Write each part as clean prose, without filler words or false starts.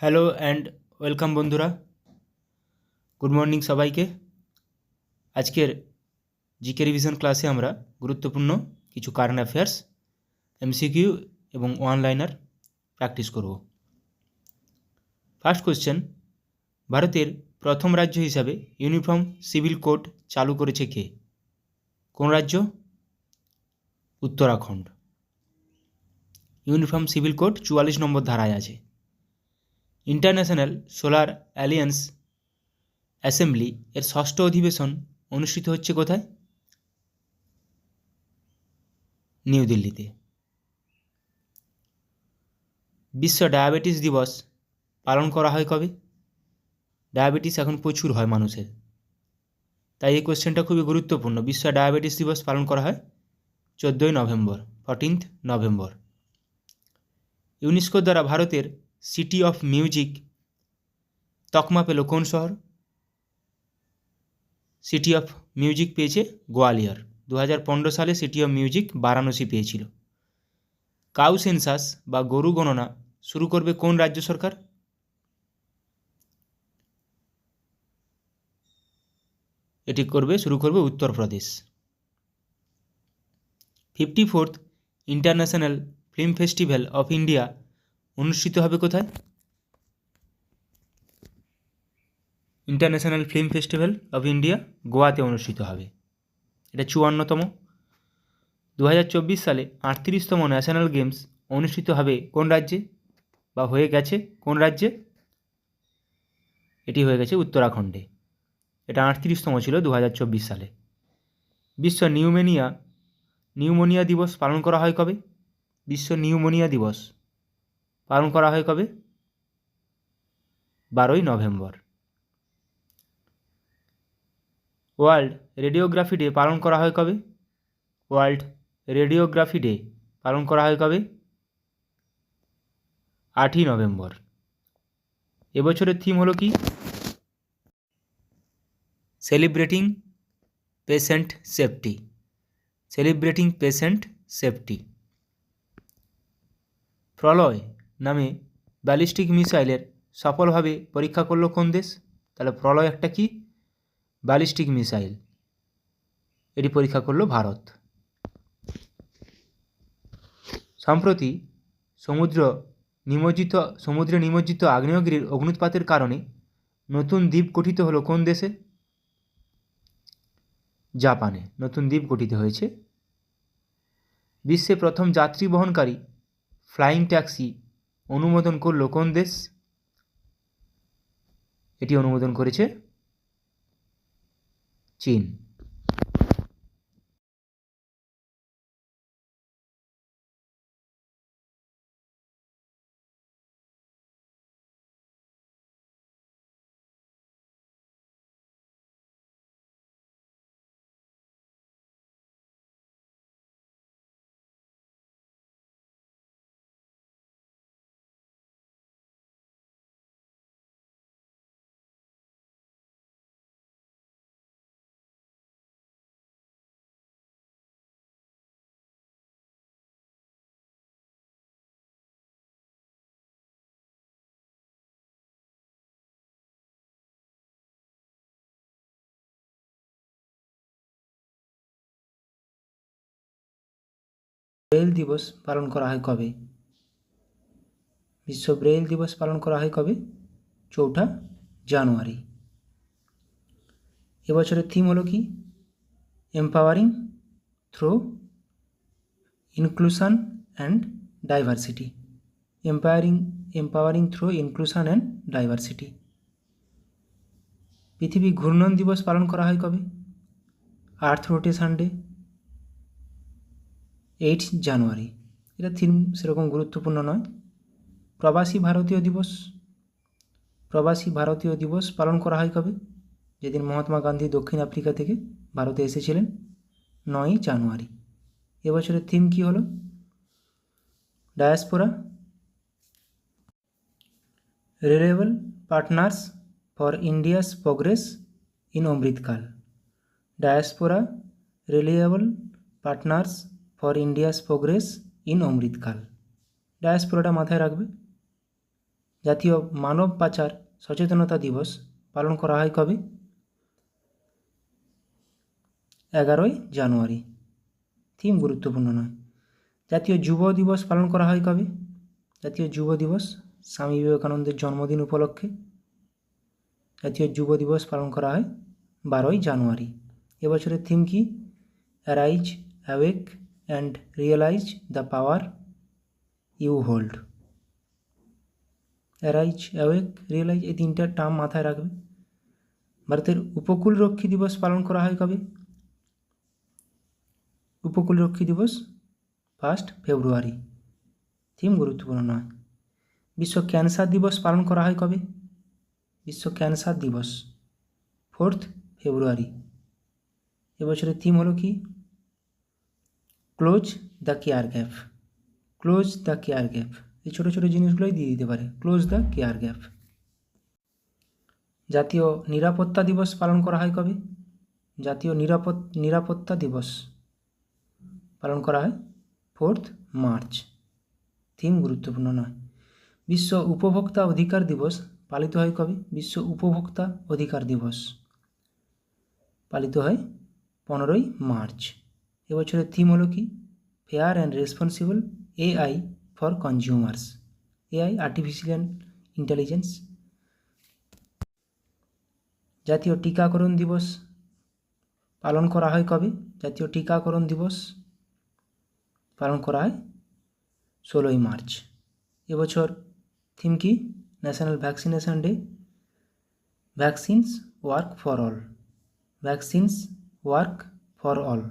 Hello and welcome বন্ধুরা, good morning সবাইকে। আজকের জিকে রিভিশন ক্লাসে আমরা গুরুত্বপূর্ণ কিছু কারেন্ট অ্যাফেয়ার্স, এমসিকিউ এবং ওয়ান লাইনার প্র্যাকটিস করব। ফার্স্ট কোশ্চেন, ভারতের প্রথম রাজ্য হিসাবে ইউনিফর্ম সিভিল কোড চালু করেছে কে? কোন রাজ্য? উত্তরাখণ্ড। ইউনিফর্ম সিভিল কোড 44 নম্বর ধারায় আছে। ইন্টারন্যাশনাল সোলার অ্যালিয়েন্স অ্যাসেম্বলি এর ষষ্ঠ অধিবেশন অনুষ্ঠিত হচ্ছে কোথায়? নিউ দিল্লিতে। বিশ্ব ডায়াবেটিস দিবস পালন করা হয় কবে? ডায়াবেটিস এখন প্রচুর হয় মানুষের, তাই এই কোশ্চেনটা খুবই গুরুত্বপূর্ণ। বিশ্ব ডায়াবেটিস দিবস পালন করা হয় 14ই নভেম্বর, 14th নভেম্বর। ইউনেস্কো দ্বারা ভারতের সিটি অফ মিউজিক তকমা পেল কোন শহর? সিটি অফ মিউজিক পেয়েছে গোয়ালিয়র। 2015 সালে সিটি অফ মিউজিক বারাণসী পেয়েছিল। কাউ সেন্সাস বা গরু গণনা শুরু করবে কোন রাজ্য সরকার? এটি শুরু করবে Uttar Pradesh. 54th international film festival of India অনুষ্ঠিত হবে কোথায়? International film festival of India গোয়াতে অনুষ্ঠিত হবে। এটা 54তম। 2024 সালে 38তম ন্যাশনাল গেমস অনুষ্ঠিত হবে কোন রাজ্যে বা হয়ে গেছে কোন রাজ্যে? এটি হয়ে গেছে উত্তরাখণ্ডে। এটা 38তম ছিল 2024 সালে। বিশ্ব নিউমোনিয়া দিবস পালন করা হয় কবে? বিশ্ব নিউমোনিয়া দিবস পালন করা হয় কবে? 12ই নভেম্বর। ওয়ার্ল্ড রেডিওগ্রাফি ডে পালন করা হয় কবে? ওয়ার্ল্ড রেডিওগ্রাফি ডে পালন করা হয় কবে? 8ই নভেম্বর। এবছরের থিম হলো কি? Celebrating patient safety. Celebrating patient safety. Pralay নামে ব্যালিস্টিক মিসাইলের সফলভাবে পরীক্ষা করলো কোন দেশ? তাহলে প্রলয় একটা কি? Ballistic missile. এটি পরীক্ষা করলো ভারত। সম্প্রতি সমুদ্রে নিমজ্জিত আগ্নেয়গিরির অগ্নুৎপাতের কারণে নতুন দ্বীপ গঠিত হলো কোন দেশে? জাপানে নতুন দ্বীপ গঠিত হয়েছে। বিশ্বে প্রথম যাত্রী বহনকারী ফ্লাইং ট্যাক্সি অনুমোদন করলো কোন দেশ? এটি অনুমোদন করেছে চীন। ব্রেইল দিবস পালন করা হয় কবে? বিশ্ব ব্রেইল দিবস পালন করা হয় কবে? 4 জানুয়ারি। এবছরের থিম হলো কি? Empowering through inclusion and diversity. Empowering through inclusion and diversity. পৃথিবী ঘূর্ণন দিবস পালন করা হয় কবে? আর্থ রোটেশন ডে, 8 জানুয়ারি। এটা থিম সেরকম গুরুত্বপূর্ণ নয়। প্রবাসী ভারতীয় দিবস পালন করা হয় কবে? যেদিন মহাত্মা গান্ধী দক্ষিণ আফ্রিকা থেকে ভারতে এসেছিলেন, 9ই জানুয়ারি। এবছরের থিম কি হলো? Diaspora reliable partners for India's progress in Amritkaal. Diaspora reliable partners for India's progress in Amritkaal. ডায়াসপোরাটা মাথায় রাখবে। জাতীয় মানব পাচার সচেতনতা দিবস পালন করা হয় কবে? 11ই জানুয়ারি। থিম গুরুত্বপূর্ণ নয়। জাতীয় যুব দিবস পালন করা হয় কবে? জাতীয় যুব দিবস স্বামী বিবেকানন্দের জন্মদিন উপলক্ষে জাতীয় যুব দিবস পালন করা হয় 12ই জানুয়ারি। এবছরের থিম কি? Arise, awake and realise the power you hold. Arise, awake, realise এই তিনটা টার্ম মাথায় রাখবে। ভারতের উপকূলরক্ষী দিবস পালন করা হয় কবে? উপকূলরক্ষী দিবস 1 ফেব্রুয়ারি। থিম গুরুত্বপূর্ণ নয়। বিশ্ব ক্যান্সার দিবস পালন করা হয় কবে? বিশ্ব ক্যান্সার দিবস 4 ফেব্রুয়ারি। এবছরের থিম হলো কি? Close the care gap. Close the care gap. এই ছোটো ছোটো জিনিসগুলোই দিয়ে দিতে পারে, ক্লোজ দ্য কেয়ার গ্যাপ। জাতীয় নিরাপত্তা দিবস পালন করা হয় কবে? জাতীয় নিরাপত্তা দিবস পালন করা হয় 4 মার্চ। থিম গুরুত্বপূর্ণ নয়। বিশ্ব উপভোক্তা অধিকার দিবস পালিত হয় কবে? বিশ্ব উপভোক্তা অধিকার দিবস পালিত হয় 15ই মার্চ। এবছরের থিম হলো কি? Fair and responsible AI for consumers. AI, artificial intelligence. জাতীয় টিকাকরণ দিবস পালন করা হয় কবে? জাতীয় টিকাকরণ দিবস পালন করা হয় 16ই মার্চ। এবছর থিম কি? National vaccination day. Vaccines work for all. Vaccines work for all.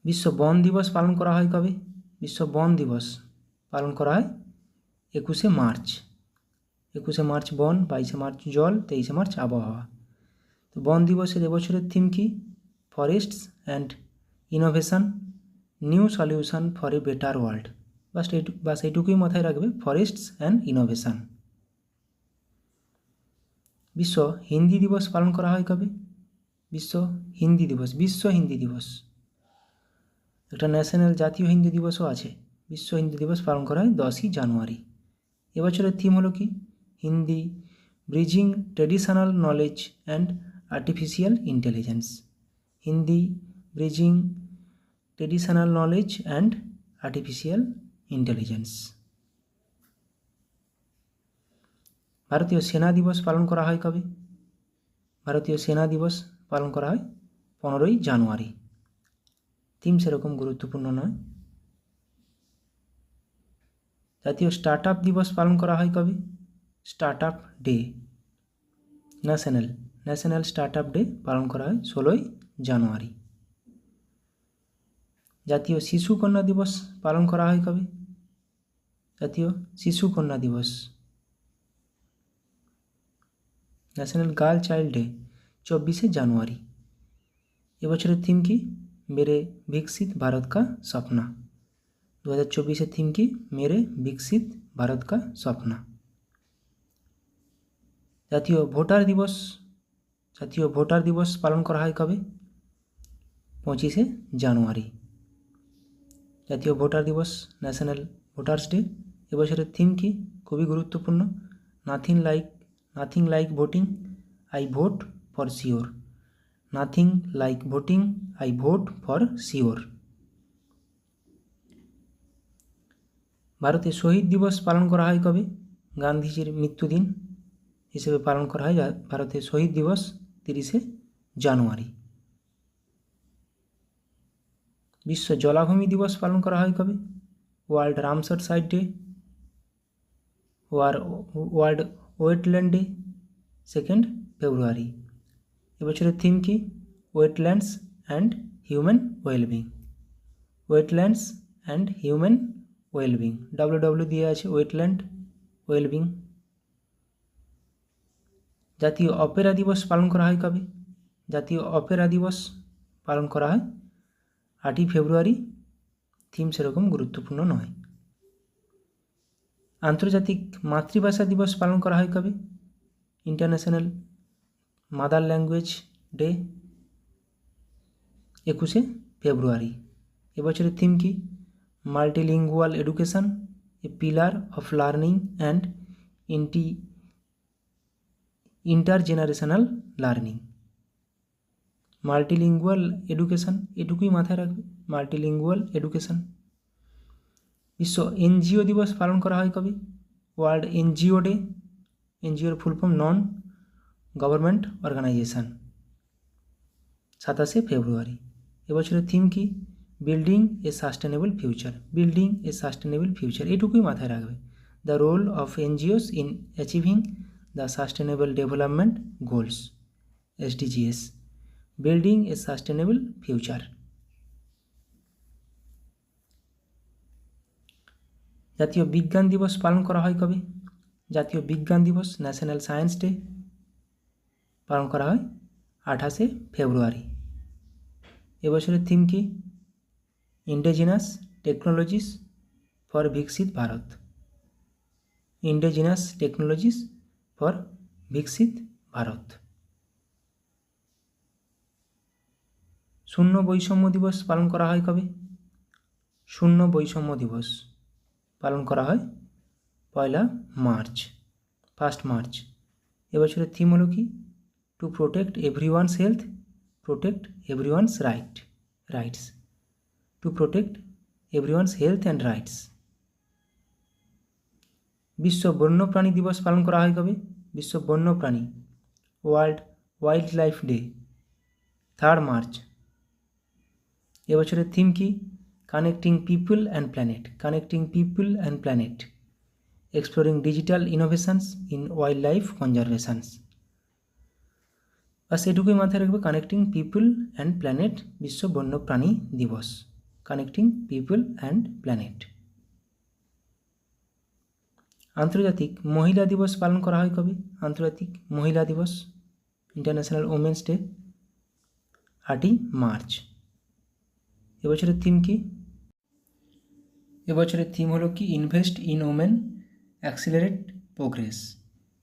বিশ্ব বন দিবস পালন করা হয় কবে? বিশ্ব বন দিবস পালন করা হয় 21শে মার্চ। 21শে মার্চ বন, 22শে মার্চ জল, 23শে মার্চ আবহাওয়া। তো বন দিবসের এবছরের থিম কি? Forests and innovation, new solution for a better world. বাস এইটুকুই মাথায় রাখবে, ফরেস্টস অ্যান্ড ইনোভেশন। বিশ্ব হিন্দি দিবস পালন করা হয় কবে? বিশ্ব হিন্দি দিবস, বিশ্ব হিন্দি দিবস। একটা ন্যাশনাল জাতীয় হিন্দি দিবসও আছে। বিশ্ব হিন্দি দিবস পালন করা হয় 10ই জানুয়ারি। এবছরের থিম হলো কি? Hindi bridging traditional knowledge and artificial intelligence. Hindi bridging traditional knowledge and artificial intelligence. ভারতীয় সেনা দিবস পালন করা হয় কবে? ভারতীয় সেনা দিবস পালন করা হয় 15ই জানুয়ারি। থিম সেরকম গুরুত্বপূর্ণ নয়। জাতীয় স্টার্ট আপ দিবস পালন করা হয় কবে? Start up day. National start up day পালন করা হয় 16ই জানুয়ারি। জাতীয় শিশু কন্যা দিবস পালন করা হয় কবে? জাতীয় শিশু কন্যা দিবস, ন্যাশনাল গার্ল চাইল্ড ডে 24শে জানুয়ারি। এবছরের থিম কি? মেরে বিকশিত ভারত কা স্বপ্না। 2024-এর থিম কি? মেরে বিকশিত ভারত কা স্বপ্না। জাতীয় ভোটার দিবস পালন করা হয় কবে? 25শে জানুয়ারি। জাতীয় ভোটার দিবস, ন্যাশনাল ভোটার্স ডে। এবছরের থিম কি? খুবই গুরুত্বপূর্ণ, nothing like voting, I vote for sure. Nothing like voting, I vote for sure. ভারতে শহীদ দিবস পালন করা হয় কবে? গান্ধীজির মৃত্যুদিন হিসেবে পালন করা হয় ভারতের শহীদ দিবস 30শে জানুয়ারি। বিশ্ব জলাভূমি দিবস পালন করা হয় কবে? World Ramsar site day, world wetland day 2 ফেব্রুয়ারি। এবছরের থিম কি? Wetlands and human wellbeing. Wetlands and human wellbeing, WW দিয়ে আছে, ওয়েটল্যান্ড ওয়েলবিং। জাতীয় অপেরা দিবস পালন করা হয় কবে? জাতীয় অপেরা দিবস পালন করা হয় 8ই ফেব্রুয়ারি। থিম সেরকম গুরুত্বপূর্ণ নয়। আন্তর্জাতিক মাতৃভাষা দিবস পালন করা হয় কবে? ইন্টারন্যাশনাল মাদার ল্যাঙ্গুয়েজ ডে 21শে ফেব্রুয়ারি। এবছরের থিম কি? Multilingual education a pillar of learning and intergenerational learning. Multilingual education, এটুকুই মাথায় রাখবে, মাল্টিলিঙ্গুয়াল এডুকেশন। বিশ্ব এনজিও দিবস পালন করা হয় কবে? ওয়ার্ল্ড এনজিও ডে, এনজিওর full form non government organisation, 27শে ফেব্রুয়ারি। এবছরের থিম কি? Building a sustainable future, building a sustainable future, এটুকুই মাথায় রাখবে। The role of NGOs in achieving the sustainable development goals, SDGs, building a sustainable future. জাতীয় বিজ্ঞান দিবস পালন করা হয় কবে? জাতীয় বিজ্ঞান দিবস, ন্যাশনাল সায়েন্স ডে, পালন করা হয় 28শে ফেব্রুয়ারি। এবছরের থিম কি? ইন্ডিজিনাস টেকনোলজিস ফর বিকশিত ভারত, ইন্ডিজিনাস টেকনোলজিস ফর বিকশিত ভারত। শূন্য বৈষম্য দিবস পালন করা হয় কবে? শূন্য বৈষম্য দিবস পালন করা হয় 1 মার্চ, 1 মার্চ। এবছরের থিম হলো কি? To protect everyone's health, protect everyone's rights, to protect everyone's health and rights. বিশ্ব বন্যপ্রাণী দিবস পালন করা হয় কবে? বিশ্ব বন্যপ্রাণী, world wildlife day, 3 March. এবছরের থিম কি? Connecting people and planet, connecting people and planet, exploring digital innovations in wildlife conservations. বাস এটুকুই মাথায় রাখবে, কানেক্টিং পিপল অ্যান্ড প্ল্যানেট, বিশ্ব বন্যপ্রাণী দিবস, কানেক্টিং পিপল অ্যান্ড প্ল্যানেট। আন্তর্জাতিক মহিলা দিবস পালন করা হয় কবে? আন্তর্জাতিক মহিলা দিবস, ইন্টারন্যাশনাল ওমেন্স ডে, 8 মার্চ। এবছরের থিম কি? এবছরের থিম হলো কি? Invest in women accelerate progress,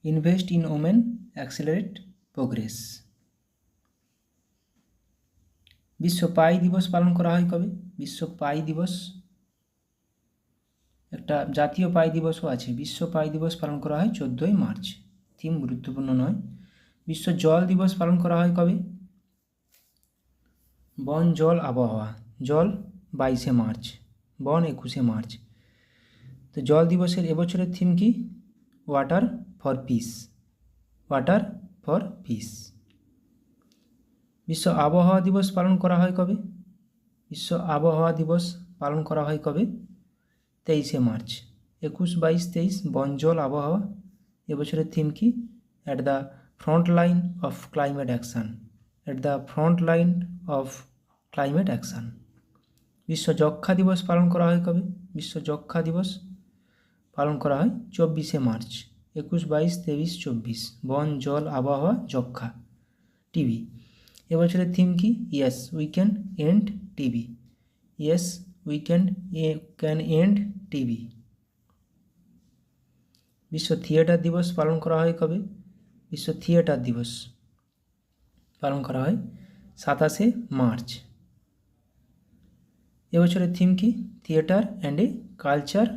invest in women accelerate progress. বিশ্ব পাই দিবস পালন করা হয় কবে? বিশ্ব পাই দিবস, একটা জাতীয় পাই দিবসও আছে, বিশ্ব পাই দিবস পালন করা হয় 14 মার্চ। থিম গুরুত্বপূর্ণ নয়। বিশ্ব জল দিবস পালন করা হয় কবে? বন জল আবহাওয়া, জল 22শে মার্চ, বন 21শে মার্চ। তো জল দিবসের এবছরের থিম কি? Water for piece, water for piece. বিশ্ব আবহাওয়া দিবস পালন করা হয় কবে? বিশ্ব আবহাওয়া দিবস পালন করা হয় কবে? 23শে মার্চ, 21, 22, 23, বন জল আবহাওয়া। এবছরের থিম কি? At the front line of climate action, at the front line of climate action. বিশ্ব যক্ষা দিবস পালন করা হয় কবে? বিশ্ব যক্ষা দিবস পালন করা হয় 24শে মার্চ, 21, 22, 23, 24, বন জল আবহাওয়া যক্ষা, টিবি। এবছরের থিম কি? Yes we can end TB, yes we can end TB. বিশ্ব থিয়েটার দিবস পালন করা হয় কবে? বিশ্ব থিয়েটার দিবস পালন করা হয় 27শে মার্চ। এবছরের থিম কি? Theatre and a culture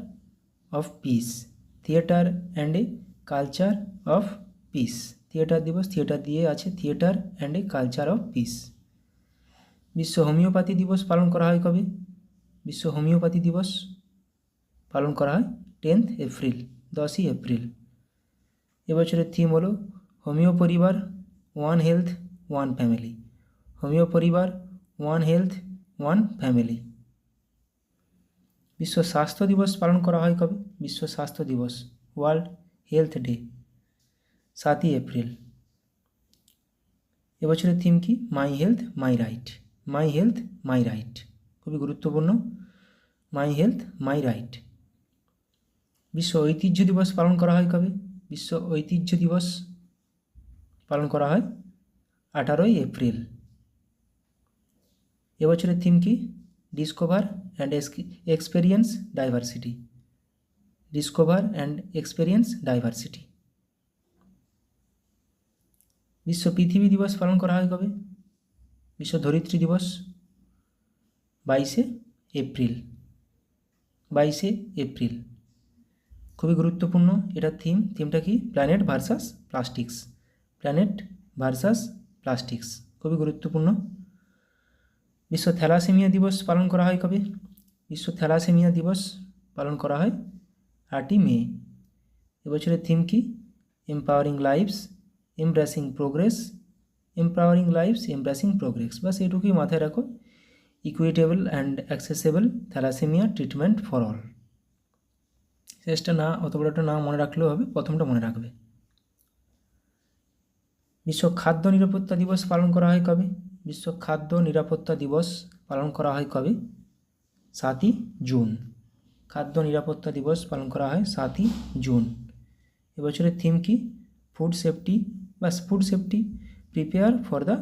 of piece, theatre and a culture of piece. Theatre দিবস, থিয়েটার দিয়ে আছে, theatre and a culture of piece. বিশ্ব হোমিওপ্যাথি দিবস পালন করা হয় কবে? বিশ্ব হোমিওপ্যাথি দিবস পালন করা হয় 10 এপ্রিল, 10ই এপ্রিল। এবছরের থিম হলো হোমিও পরিবার, one health one family, homeo পরিবার, ওয়ান হেলথ ওয়ান ফ্যামিলি। বিশ্ব স্বাস্থ্য দিবস পালন করা হয় কবে? বিশ্ব স্বাস্থ্য দিবস, ওয়ার্ল্ড হেলথ ডে, 7ই এপ্রিল। এবছরের থিম কি? My health my right, my health my right, খুবই গুরুত্বপূর্ণ, মাই হেলথ মাই রাইট। বিশ্ব ঐতিহ্য দিবস পালন করা হয় কবে? বিশ্ব ঐতিহ্য দিবস পালন করা হয় 18ই এপ্রিল। এবছরের থিম কি? Discover and experience diversity, discover and experience diversity. বিশ্ব পৃথিবী দিবস পালন করা হয় কবে? বিশ্ব ধরিত্রী দিবস 22শে এপ্রিল, 22শে এপ্রিল। খুবই গুরুত্বপূর্ণ এটা থিমটা কি planet versus plastics, planet versus plastics, খুবই গুরুত্বপূর্ণ। বিশ্ব থ্যালাসেমিয়া দিবস পালন করা হয় কবে? বিশ্ব থ্যালাসেমিয়া দিবস পালন করা হয় 8ই মে। এবছরের থিম কি? Empowering lifes embracing progress, empowering lifes embracing progress, বাস এটুকুই মাথায় রাখো। Equitable and accessible thalassaemia treatment for all. শেষটা না, অত বড়টা না মনে রাখলেও হবে, প্রথমটা মনে রাখবে। বিশ্ব খাদ্য নিরাপত্তা দিবস পালন করা হয় কবে? বিশ্ব খাদ্য নিরাপত্তা দিবস পালন করা হয় কবে? 7ই জুন। খাদ্য নিরাপত্তা দিবস পালন করা হয় 7ই জুন। এবছরের থিম কি? ফুড সেফটি, বাস food safety, prepare for the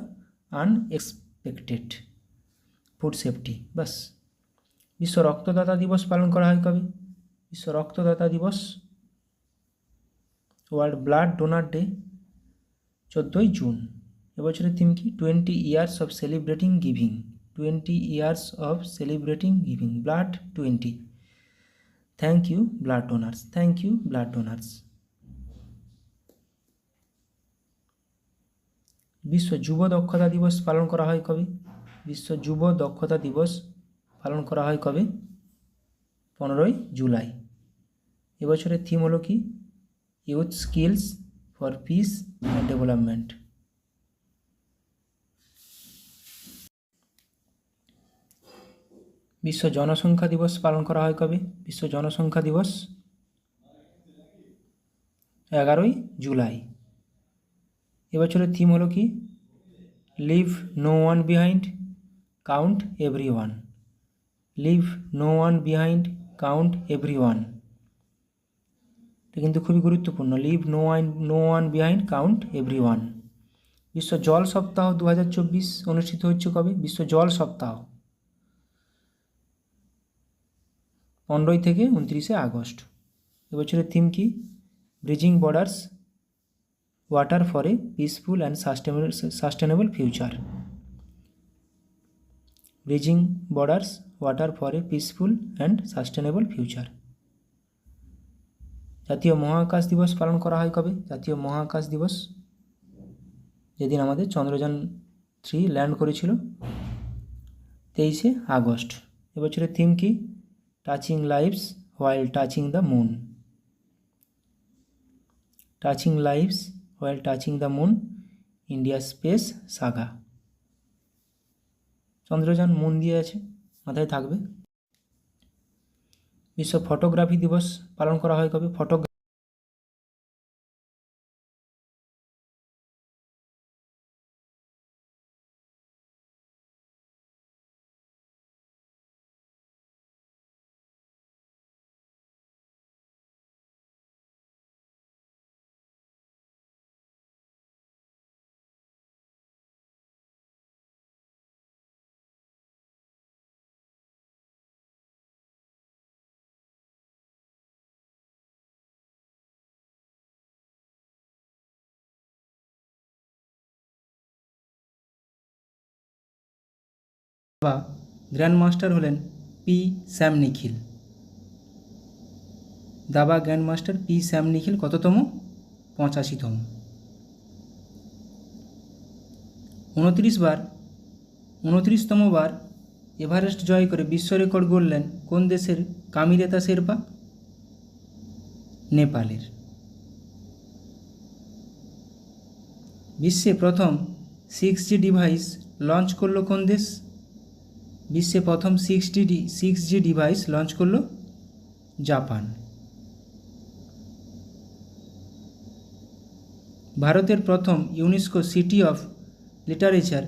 unexpected, food safety, বাস। বিশ্ব রক্তদাতা দিবস পালন করা হয় কবে? বিশ্ব রক্তদাতা দিবস, ওয়ার্ল্ড ব্লাড ডোনার ডে, 14ই জুন। এবছরের থিম কি? 20 years of celebrating giving, 20 years of celebrating giving, blood 20। Thank you blood donors, thank you blood donors. বিশ্ব যুব দক্ষতা দিবস পালন করা হয় কবে? বিশ্ব যুব দক্ষতা দিবস পালন করা হয় কবে? 15ই জুলাই। এবছরের থিম হলো কি? Youth skills for piece and development. বিশ্ব জনসংখ্যা দিবস পালন করা হয় কবে? বিশ্ব জনসংখ্যা দিবস 11ই জুলাই। এবছরের থিম হলো কি? Leave no one behind, count every one, leave no one behind, count every one. এটা কিন্তু খুবই গুরুত্বপূর্ণ, leave no one behind, count every one. বিশ্ব জল সপ্তাহ 2024 অনুষ্ঠিত হচ্ছে কবে? বিশ্ব জল সপ্তাহ 15 থেকে 29 আগস্ট। এবছরের থিম কি? Bridging borders, water for a peaceful and sustainable future, bridging borders, water for a peaceful and sustainable future. জাতীয় মহাকাশ দিবস পালন করা হয় কবে? জাতীয় মহাকাশ দিবস যেদিন আমাদের চন্দ্রযান 3 ল্যান্ড করেছিল, 23 আগস্ট। এবছরের থিম কি? Touching lives while touching the moon, touching lives while touching the moon, India space Saga. Chandrayaan moon দিয়ে আছে, মাথায় থাকবে। বিশ্ব ফটোগ্রাফি দিবস পালন করা হয় কবে? বা গ্র্যান্ড মাস্টার হলেন পি স্যাম নিখিল। দাবা গ্র্যান্ড মাস্টার পি স্যাম নিখিল কততম? 85তম। 29তম বার এভারেস্ট জয় করে বিশ্ব রেকর্ড গড়লেন কোন দেশের কামিরেতা শেরপা? নেপালের। বিশ্বে প্রথম 6G ডিভাইস লঞ্চ করলো কোন দেশ? বিশ্বে প্রথম 6G ডিভাইস লঞ্চ করলো জাপান। ভারতের প্রথম ইউনেস্কো সিটি অফ লিটারেচার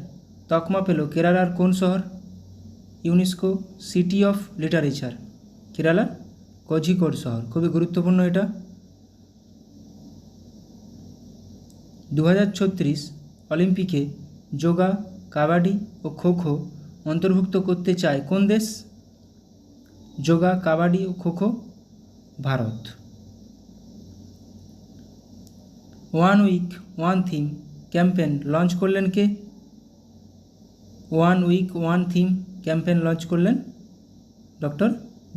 তকমা পেল কেরালার কোন শহর? ইউনেস্কো সিটি অফ লিটারেচার, কেরালার কোঝিকোড শহর, খুবই গুরুত্বপূর্ণ এটা। 2036 অলিম্পিকে যোগা, কাবাডি ও খোখো অন্তর্ভুক্ত করতে চায় কোন দেশ? যোগা, কাবাডি ও khokho Bharat. One week one theme campaign launch করলেন কে? One week one theme campaign launch করলেন doctor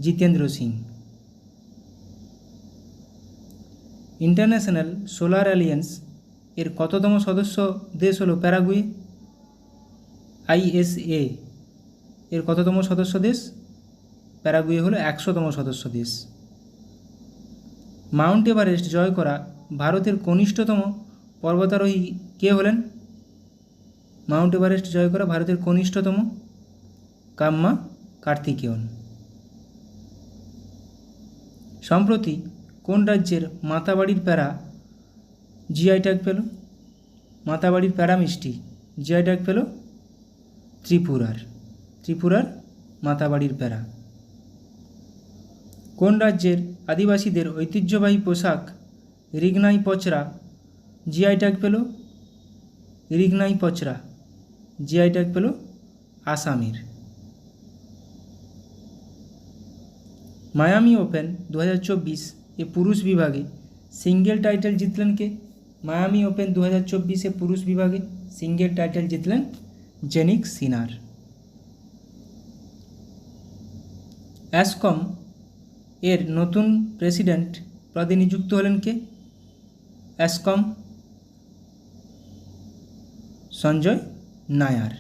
Jitendra Singh. International solar alliance এর কততম সদস্য দেশ হলো প্যারাগুয়ে? ISA এর কততম সদস্য দেশ? প্যারাগুয়ে হলো 100তম সদস্য দেশ। মাউন্ট এভারেস্ট জয় করা ভারতের কনিষ্ঠতম পর্বতারোহী কে হলেন? মাউন্ট এভারেস্ট জয় করা ভারতের কনিষ্ঠতম কাম্মা কার্তিকেয়ন। সম্প্রতি কোন রাজ্যের মাতাবাড়ির প্যারা জিআই ট্যাগ পেল? মাতাবাড়ির প্যারা মিষ্টি জিআই ট্যাগ পেল ত্রিপুরার মাতাবাড়ির প্যারা। কোন রাজ্যের আদিবাসীদের ঐতিহ্যবাহী পোশাক রিগনাই পচরা জিআই ট্যাগ পেল? রিগনাই পচরা জিআই ট্যাগ পেল আসামের। মায়ামি ওপেন 2024 এ পুরুষ বিভাগে সিঙ্গেল টাইটেল জিতলেন কে? মায়ামি ওপেন 2024 এ পুরুষ বিভাগে সিঙ্গেল টাইটেল জিতলেন জেনিক সিনার। অ্যাসকম এর নতুন প্রেসিডেন্ট পদে নিযুক্ত হলেন কে? অ্যাসকম সঞ্জয় নায়ার।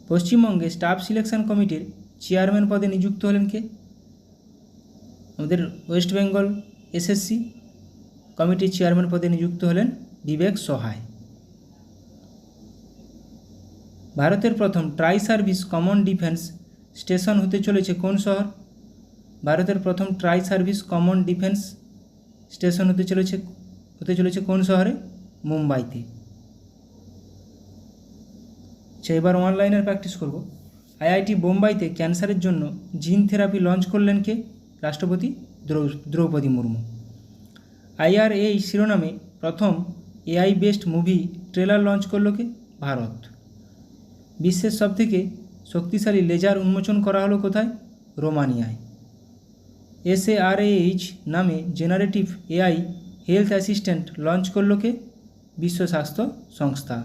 পশ্চিমবঙ্গে স্টাফ সিলেকশন কমিটির চেয়ারম্যান পদে নিযুক্ত হলেন কে? আমাদের ওয়েস্ট বেঙ্গল SSC কমিটির চেয়ারম্যান পদে নিযুক্ত হলেন বিবেক সহায়। ভারতের প্রথম try service common defence station হতে চলেছে কোন শহর? ভারতের প্রথম try service common defence station হতে চলেছে কোন শহরে? মুম্বাইতে। এবার অনলাইনের প্র্যাকটিস করব। IIT বোম্বাইতে ক্যান্সারের জন্য জিন থেরাপি লঞ্চ করলেন কে? রাষ্ট্রপতি দ্রৌপদী মুর্মু। IRA শিরোনামে প্রথম AI based movie trailer launch করলো কে? ভারত। বিশ্বের সবথেকে শক্তিশালী লেজার উন্মোচন করা হলো কোথায়? রোমানিয়ায়। SARAH নামে generative AI health assistant launch করলো কে? বিশ্ব স্বাস্থ্য সংস্থা,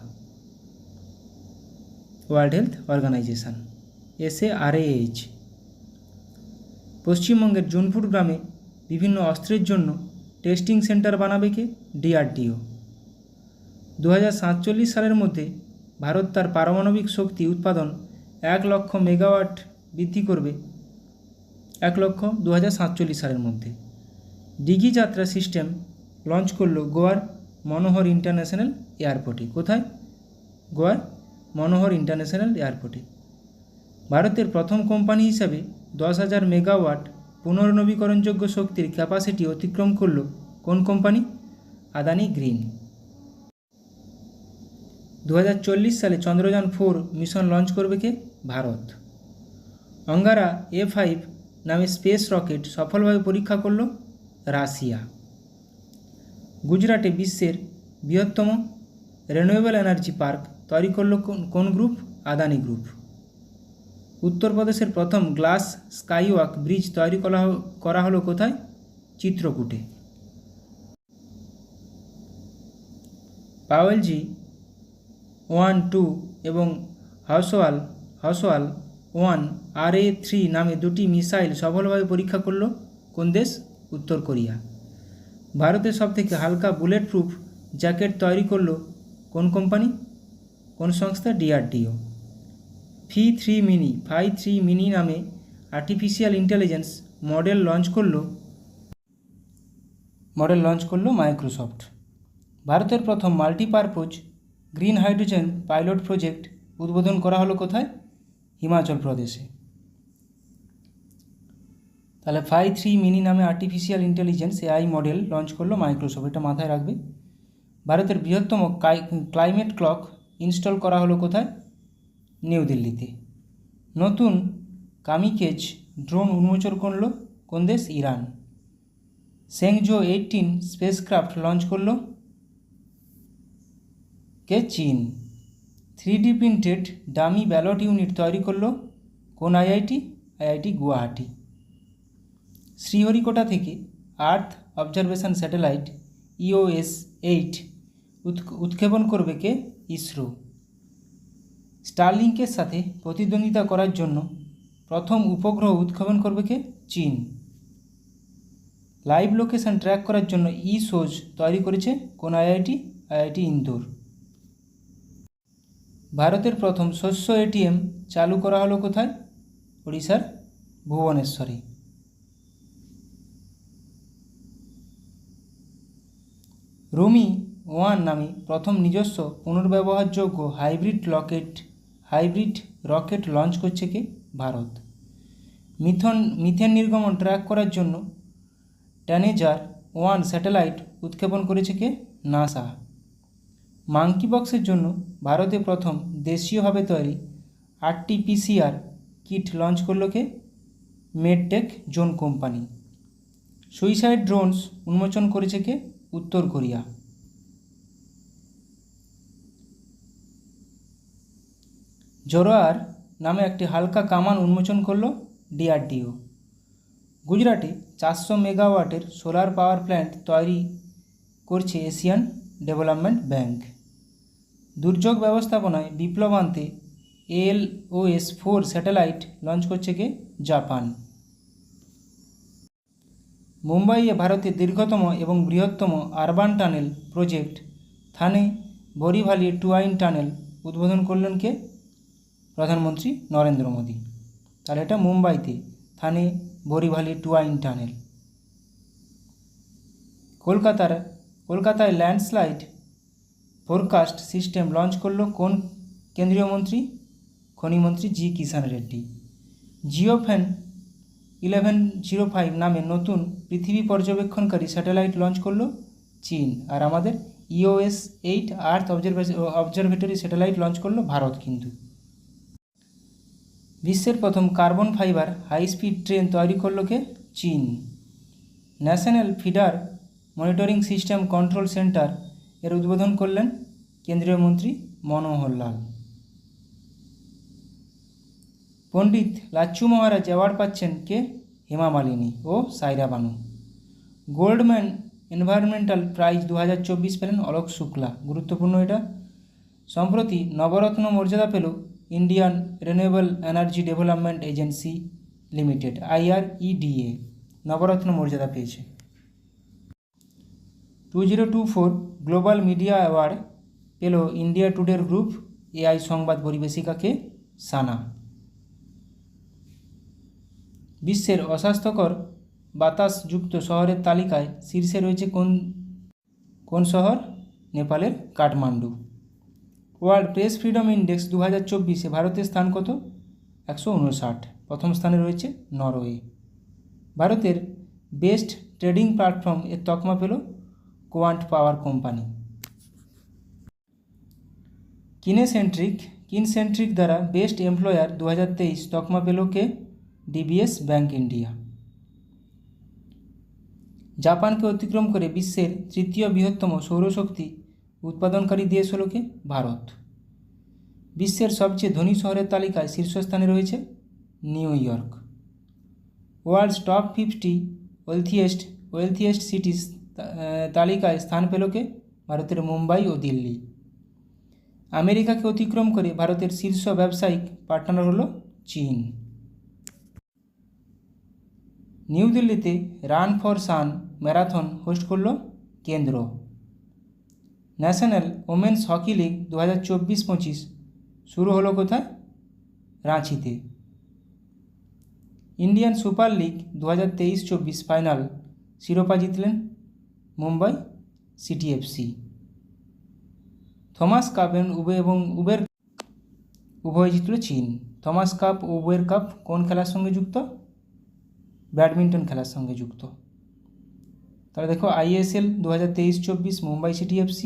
ওয়ার্ল্ড হেলথ অর্গানাইজেশন। SARAH। পশ্চিমবঙ্গের জুনপুর গ্রামে বিভিন্ন অস্ত্রের জন্য টেস্টিং সেন্টার বানাবে কে? DRDO। 2047 সালের মধ্যে ভারত তার পারমাণবিক শক্তি উৎপাদন 1 লক্ষ মেগাওয়াট বৃদ্ধি করবে। 2047 সালের মধ্যে। ডিগি যাত্রা সিস্টেম লঞ্চ করলো গোয়ার মনোহর ইন্টারন্যাশনাল এয়ারপোর্টে। কোথায়? গোয়ার মনোহর ইন্টারন্যাশনাল এয়ারপোর্টে। ভারতের প্রথম কোম্পানি হিসাবে 10,000 মেগাওয়াট পুনর্নবীকরণযোগ্য শক্তির ক্যাপাসিটি অতিক্রম করল কোন কোম্পানি? আদানি গ্রিন। 2040 সালে চন্দ্রযান 4 মিশন লঞ্চ করবে কে? ভারত। অঙ্গারা A5 নামে স্পেস রকেট সফলভাবে পরীক্ষা করল রাশিয়া। গুজরাটে বিশ্বের বৃহত্তম রিনিউয়েবল এনার্জি পার্ক তৈরি করল কোন গ্রুপ? আদানি গ্রুপ। উত্তরপ্রদেশের প্রথম গ্লাস স্কাইওয়াক ব্রিজ তৈরি করা হলো কোথায়? চিত্রকূটে। পাওয়েলজি 1, 2 এবং হাউসওয়াল 1 RA3 নামে দুটি মিসাইল সফলভাবে পরীক্ষা করল কোন দেশ? উত্তর কোরিয়া। ভারতের সবথেকে হালকা বুলেট প্রুফ জ্যাকেট তৈরি করল কোন কোম্পানি? কোন সংস্থা? DRDO। Phi 3 মিনি নামে আর্টিফিশিয়াল ইন্টেলিজেন্স মডেল লঞ্চ করলো মাইক্রোসফট। ভারতের প্রথম multipurpose green hydrogen pilot project উদ্বোধন করা হলো কোথায়? হিমাচল প্রদেশে। তাহলে Phi 3 মিনি নামে artificial intelligence AI model launch করলো মাইক্রোসফট, এটা মাথায় রাখবে। ভারতের বৃহত্তম ক্লাইমেট ক্লক ইনস্টল করা হলো কোথায়? নিউ দিল্লিতে। নতুন কামিকেজ ড্রোন উন্মোচন করলো কোন দেশ? ইরান। সেংজো 18 স্পেসক্রাফট লঞ্চ করলো কে? চীন। 3D printed dummy ballot unit তৈরি করলো কোন IIT? IIT গুয়াহাটি। শ্রীহরিকোটা থেকে আর্থ অবজারভেশন স্যাটেলাইট EOS 8 উৎক্ষেপণ করবে কে? ইসরো। স্টারলিংকের সাথে প্রতিদ্বন্দ্বিতা করার জন্য প্রথম উপগ্রহ উৎক্ষেপণ করবে কে? চীন। লাইভ লোকেশন ট্র্যাক করার জন্য সোজ তৈরি করেছে কোন আইআইটি? আইআইটি ইন্দোর। ভারতের প্রথম শস্য এটিএম চালু করা হলো কোথায়? ওড়িশার ভুবনেশ্বরে। রুমি 1 নামে প্রথম নিজস্ব পুনর্ব্যবহারযোগ্য হাইব্রিড রকেট লঞ্চ করছে কে? ভারত। মিথেন নির্গমন ট্র্যাক করার জন্য ট্যানেজার 1 স্যাটেলাইট উৎক্ষেপণ করেছে কে? নাসা। মাঙ্কি বক্সের জন্য ভারতে প্রথম দেশীয়ভাবে তৈরি RT-PCR কিট লঞ্চ করলো কে? Medtech zone company. Suicide drones উন্মোচন করেছে কে? উত্তর কোরিয়া। জোরোয়ার নামে একটি হালকা কামান উন্মোচন করলো DRDO। গুজরাটে 400 মেগাওয়াটের সোলার পাওয়ার প্ল্যান্ট তৈরি করছে এশিয়ান ডেভেলপমেন্ট ব্যাংক। দুর্যোগ ব্যবস্থাপনায় বিপ্লব আনতে ALOS-4 স্যাটেলাইট লঞ্চ করছে কে? জাপান। মুম্বাইয়ে ভারতের দীর্ঘতম এবং বৃহত্তম আরবান টানেল প্রজেক্ট থানে বোরিভালি টুয়াইন টানেল উদ্বোধন করলেন কে? প্রধানমন্ত্রী নরেন্দ্র মোদী। তাহলে এটা মুম্বাইতে থানে বোরিভালি টুয়াইন টানেল। কলকাতায় ল্যান্ডস্লাইড ফোরকাস্ট সিস্টেম লঞ্চ করলো কোন কেন্দ্রীয় মন্ত্রী? খনিমন্ত্রী জি কিষাণ রেড্ডি। জিওফেন 1105 নামে নতুন পৃথিবী পর্যবেক্ষণকারী স্যাটেলাইট লঞ্চ করলো চীন। আর আমাদের EOS-8 আর্থ অবজারভেটরি স্যাটেলাইট লঞ্চ করলো ভারত। কিন্তু বিশ্বের প্রথম carbon fibre high speed train তৈরি করলো কে? চীন। National feeder monitoring system control centre এর উদ্বোধন করলেন কেন্দ্রীয় মন্ত্রী মনোহর লাল। পণ্ডিত লাচ্ছু মহারাজ অ্যাওয়ার্ড পাচ্ছেন কে? হেমা মালিনী ও সাইরা বানু। গোল্ডম্যান এনভায়রনমেন্টাল প্রাইজ 2024 পেলেন অলোক শুক্লা। গুরুত্বপূর্ণ এটা। সম্প্রতি নবরত্ন মর্যাদা পেল Indian renewable energy development agency limited IREDA নবরত্ন মর্যাদা পেয়েছে। 2024 গ্লোবাল মিডিয়া অ্যাওয়ার্ড পেল ইন্ডিয়া টুডের গ্রুপ AI সংবাদ পরিবেশিকা কে? সানা। বিশ্বের অস্বাস্থ্যকর বাতাসযুক্ত শহরের তালিকায় শীর্ষে রয়েছে কোন শহর? নেপালের Kathmandu. World press freedom index 2024-এ ভারতের স্থান কত? 159। প্রথম স্থানে রয়েছে নরওয়ে। ভারতের বেস্ট ট্রেডিং প্ল্যাটফর্ম এর তকমা পেল কোয়ান্ট পাওয়ার কোম্পানি। কিনসেন্ট্রিক দ্বারা বেস্ট এমপ্লয়ার 2023 তকমা পেল কে? DBS bank India. জাপানকে অতিক্রম করে বিশ্বের তৃতীয় বৃহত্তম সৌরশক্তি উৎপাদনকারী দেশ হল কে? ভারত। বিশ্বের সবচেয়ে ধনী শহরের তালিকায় শীর্ষস্থানে রয়েছে New York. World's top 50 wealthiest cities তালিকায় স্থান পেল কে? ভারতের মুম্বাই ও দিল্লি। আমেরিকাকে অতিক্রম করে ভারতের শীর্ষ ব্যবসায়িক পার্টনার হল চীন। নিউ দিল্লিতে run for sun marathon host করল কেন্দ্র। ন্যাশনাল ওমেন্স হকি লিগ 2024-25 শুরু হলো কোথায়? রাঁচিতে। ইন্ডিয়ান সুপার লিগ 2023-24 ফাইনাল শিরোপা জিতলেন Mumbai city FC। Thomas cup এবং উবের উভয় জিতল চীন। থমাস কাপ ও উবের কাপ কোন খেলার সঙ্গে যুক্ত? ব্যাডমিন্টন খেলার সঙ্গে যুক্ত। তাহলে দেখো ISL 2023-24 Mumbai city FC,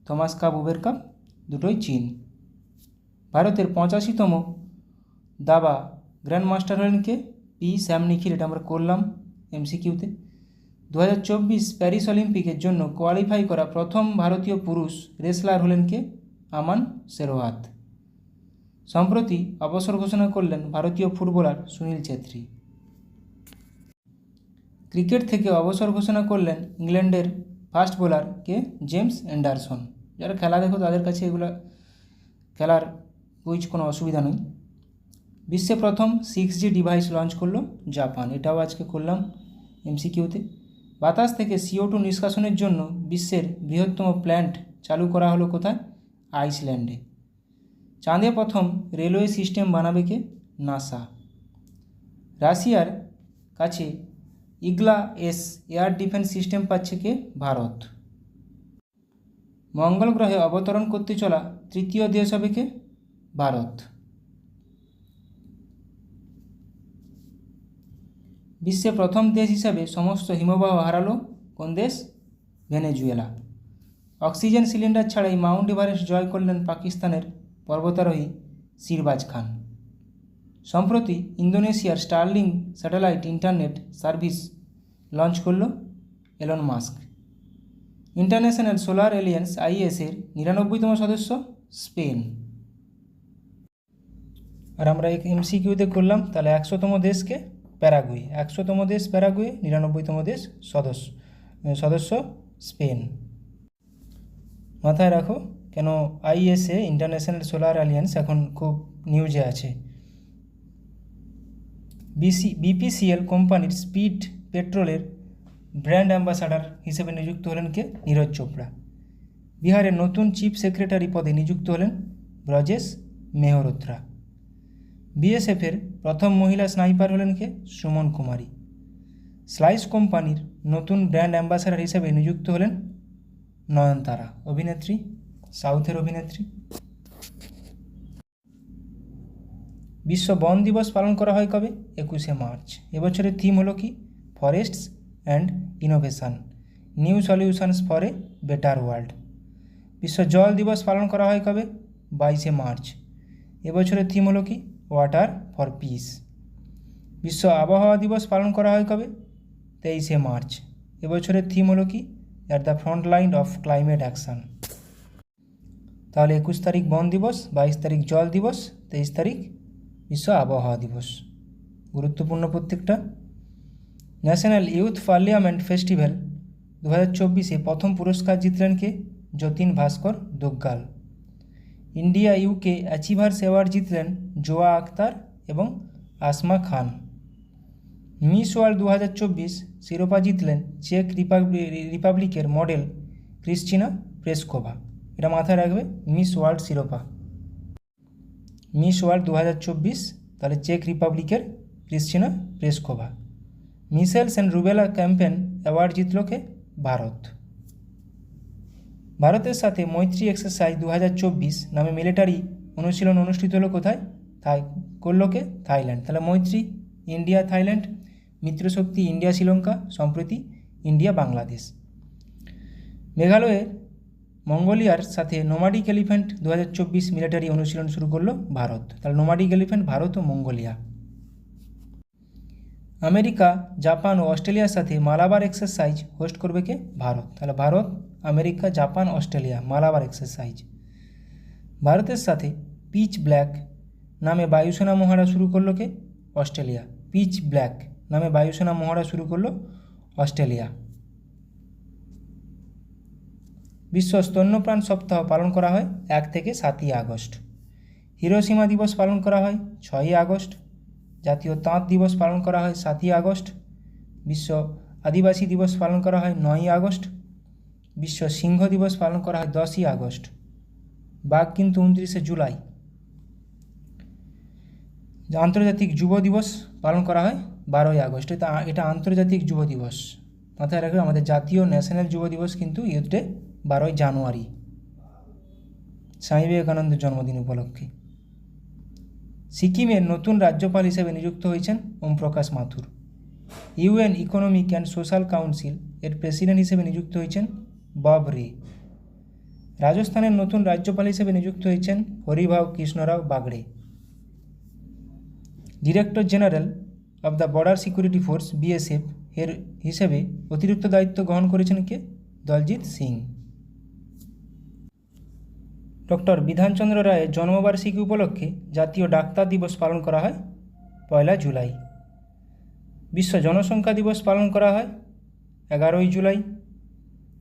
Thomas cup Uber cup দুটোই চীন। ভারতের 85তম দাবা গ্র্যান্ড মাস্টার হলেন কে? স্যাম নিখিল। এটা আমরা করলাম MCQতে। 2024 প্যারিস অলিম্পিকের জন্য কোয়ালিফাই করা প্রথম ভারতীয় পুরুষ রেসলার হলেন কে? আমান শেরওয়াত। সম্প্রতি অবসর ঘোষণা করলেন ভারতীয় ফুটবলার সুনীল ছেত্রী। ক্রিকেট থেকে অবসর ঘোষণা করলেন ইংল্যান্ডের ফাস্ট বোলার কে? James Anderson. যারা খেলা দেখো তাদের কাছে এগুলো খেলার কুইজ কোনো অসুবিধা নেই। বিশ্বে প্রথম 6G ডিভাইস লঞ্চ করলো জাপান। এটাও আজকে করলাম MCQতে। বাতাস থেকে CO2 নিষ্কাশনের জন্য বিশ্বের বৃহত্তম প্ল্যান্ট চালু করা হলো কোথায়? আইসল্যান্ডে। চাঁদে প্রথম রেলওয়ে সিস্টেম বানাবে কে? নাসা। রাশিয়ার কাছে ইগলা-S এয়ার ডিফেন্স সিস্টেম পাচ্ছে কে? ভারত। মঙ্গল গ্রহে অবতরণ করতে চলা তৃতীয় দেশ হবে কে? ভারত। বিশ্বে প্রথম দেশ হিসাবে সমস্ত হিমবাহ হারালো কোন দেশ? ভেনেজুয়েলা। অক্সিজেন সিলিন্ডার ছাড়াই মাউন্ট এভারেস্ট জয় করলেন পাকিস্তানের পর্বতারোহী শিরবাজ খান। সম্প্রতি ইন্দোনেশিয়ার Starlink satellite internet service launch করল Elon Musk. International solar alliance IS-এর 99তম সদস্য স্পেন। আর আমরা MCQতে করলাম, তাহলে 100তম দেশকে প্যারাগুয়ে, 100তম দেশ প্যারাগুয়ে, 99তম দেশ সদস্য স্পেন। মাথায় রাখো কেন IS-এ ইন্টারন্যাশনাল সোলার অ্যালিয়েন্স এখন খুব নিউজে আছে। BPCL কোম্পানির স্পিড পেট্রোলের ব্র্যান্ড অ্যাম্বাসাডার হিসেবে নিযুক্ত হলেন কে? নীরজ চোপড়া। বিহারের নতুন চিফ সেক্রেটারি পদে নিযুক্ত হলেন ব্রজেশ মেহরোত্রা। BSF-এর প্রথম মহিলা স্নাইপার হলেন কে? সুমন কুমারী। স্লাইস কোম্পানির নতুন ব্র্যান্ড অ্যাম্বাসাডার হিসেবে নিযুক্ত হলেন নয়নতারা, অভিনেত্রী, সাউথের অভিনেত্রী। বিশ্ব বন দিবস পালন করা হয় কবে? 21শে মার্চ। এবছরের থিম হলো কি? Forests and innovation, new solutions for a better world. বিশ্ব জল দিবস পালন করা হয় কবে? 22শে মার্চ। এবছরের থিম হলো কি? Water for piece. বিশ্ব আবহাওয়া দিবস পালন করা হয় কবে? 23শে মার্চ। এবছরের থিম হলো কি? At the front line of climate action. তাহলে 21 তারিখ বন দিবস, 22 তারিখ জল দিবস, 23 তারিখ বিশ্ব আবহাওয়া দিবস। গুরুত্বপূর্ণ প্রত্যেকটা। ন্যাশনাল ইউথ পার্লামেন্ট ফেস্টিভ্যাল 2024-এ প্রথম পুরস্কার জিতলেন কে? যতীন ভাস্কর দুগ্গাল। ইন্ডিয়া UK অ্যাচিভার্স অ্যাওয়ার্ড জিতলেন জোয়া আক্তার এবং আসমা খান। মিস ওয়ার্ল্ড 2024 শিরোপা জিতলেন চেক রিপাবলিকের মডেল ক্রিস্টিনা প্রেসকোভা। এটা মাথায় রাখবে, মিস ওয়ার্ল্ড শিরোপা, মিস ওয়ার্ল্ড 2024, তাহলে চেক রিপাবলিকের Krystyna Pyszkova. Measles and rubella campaign award জিতল কে? ভারত। ভারতের সাথে মৈত্রী এক্সারসাইজ 2024 নামে মিলিটারি অনুশীলন অনুষ্ঠিত হলো কোথায়? করলো কে? থাইল্যান্ড। তাহলে মৈত্রী ইন্ডিয়া থাইল্যান্ড, মিত্রশক্তি ইন্ডিয়া শ্রীলঙ্কা, সম্প্রতি ইন্ডিয়া বাংলাদেশ। মেঘালয়ের মঙ্গোলিয়ার সাথে নোমাডিক এলিফ্যান্ট 2024 মিলিটারি অনুশীলন শুরু করলো ভারত। তাহলে নোমাডিক এলিফ্যান্ট ভারত ও মঙ্গোলিয়া। আমেরিকা, জাপান ও অস্ট্রেলিয়ার সাথে মালাবার এক্সারসাইজ হোস্ট করবে কে? ভারত। তাহলে Bharat, America, Japan, Australia Malabar exercise. ভারতের সাথে পিচ ব্ল্যাক নামে বায়ুসেনা মহড়া শুরু করলো কে? অস্ট্রেলিয়া। পিচ ব্ল্যাক নামে বায়ুসেনা মহড়া শুরু করলো অস্ট্রেলিয়া। বিশ্ব স্তন্যপান সপ্তাহ পালন করা হয় 1 থেকে 7ই আগস্ট। হিরোশিমা দিবস পালন করা হয় 6ই আগস্ট। জাতীয় তাঁত দিবস পালন করা হয় 7ই আগস্ট। বিশ্ব আদিবাসী দিবস পালন করা হয় 9ই আগস্ট। বিশ্ব সিংহ দিবস পালন করা হয় 10ই আগস্ট। বাঘ কিন্তু 29শে জুলাই। আন্তর্জাতিক যুব দিবস পালন করা হয় 12ই আগস্ট। এটা আন্তর্জাতিক যুব দিবস, মাথায় রাখবে। আমাদের জাতীয় ন্যাশনাল যুব দিবস কিন্তু ইউথ ডে 12ই জানুয়ারি, স্বামী বিবেকানন্দের জন্মদিন উপলক্ষে। সিকিমের নতুন রাজ্যপাল হিসেবে নিযুক্ত হয়েছেন ওম প্রকাশ মাথুর। UN economic and social council এর প্রেসিডেন্ট হিসেবে নিযুক্ত হয়েছেন বব রে। রাজস্থানের নতুন রাজ্যপাল হিসেবে নিযুক্ত হয়েছেন Haribhau Krishnarao Bagde. Director general of the border security force BSF এর হিসেবে অতিরিক্ত দায়িত্ব গ্রহণ করেছেন কে? দলজিৎ সিং। ডক্টর বিধানচন্দ্র রায়ের জন্মবার্ষিকী উপলক্ষে জাতীয় ডাক্তার দিবস পালন করা হয় 1 জুলাই। বিশ্ব জনসংখ্যা দিবস পালন করা হয় 11ই জুলাই।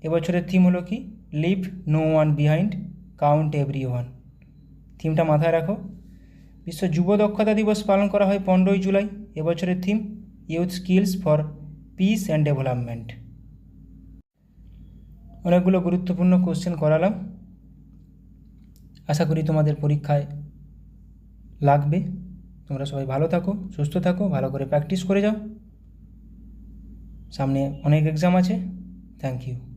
এবছরের থিম হলো কি? Leave no one behind, count everyone. থিমটা মাথায় রাখো। বিশ্ব যুব দক্ষতা দিবস পালন করা হয় 15ই জুলাই। এবছরের theme youth skills for piece and development. অনেকগুলো গুরুত্বপূর্ণ কোশ্চেন করালাম, আশা করি তোমাদের পরীক্ষায় লাগবে। তোমরা সবাই ভালো থাকো, সুস্থ থাকো, ভালো করে প্র্যাকটিস করে যাও, সামনে অনেক এক্সাম আছে। Thank you.